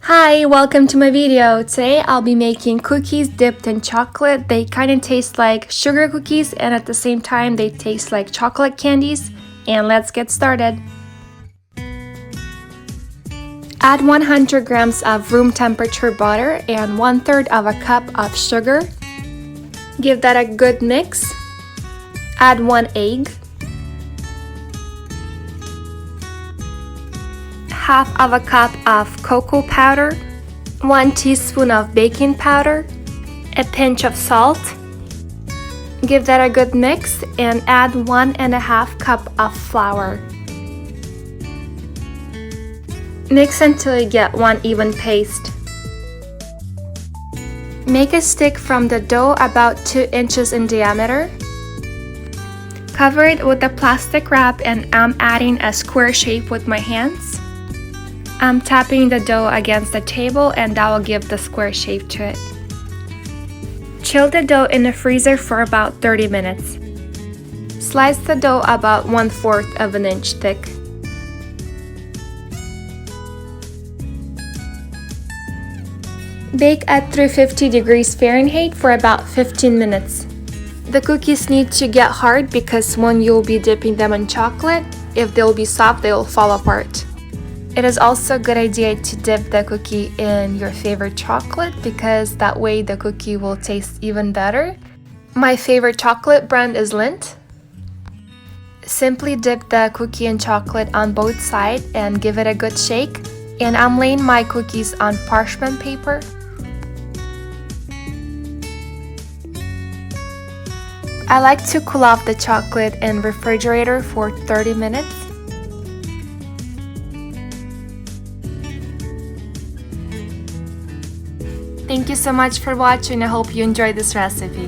Hi, welcome to my video. Today I'll be making cookies dipped in chocolate. They kind of taste like sugar cookies and at the same time they taste like chocolate candies. And let's get started. Add 100 grams of room temperature butter and 1/3 of a cup of sugar. Give that a good mix. Add 1 egg, half of a cup of cocoa powder, 1 teaspoon of baking powder, a pinch of salt. Give that a good mix and add 1.5 cup of flour. Mix until you get one even paste. Make a stick from the dough about 2 inches in diameter. Cover it with a plastic wrap and I'm adding a square shape with my hands. I'm tapping the dough against the table and that will give the square shape to it. Chill the dough in the freezer for about 30 minutes. Slice the dough about 1/4 of an inch thick. Bake at 350 degrees Fahrenheit for about 15 minutes. The cookies need to get hard because when you'll be dipping them in chocolate, if they'll be soft, they'll fall apart. It is also a good idea to dip the cookie in your favorite chocolate because that way the cookie will taste even better. My favorite chocolate brand is Lindt. Simply dip the cookie in chocolate on both sides and give it a good shake. And I'm laying my cookies on parchment paper. I like to cool off the chocolate in refrigerator for 30 minutes. Thank you so much for watching. I hope you enjoyed this recipe.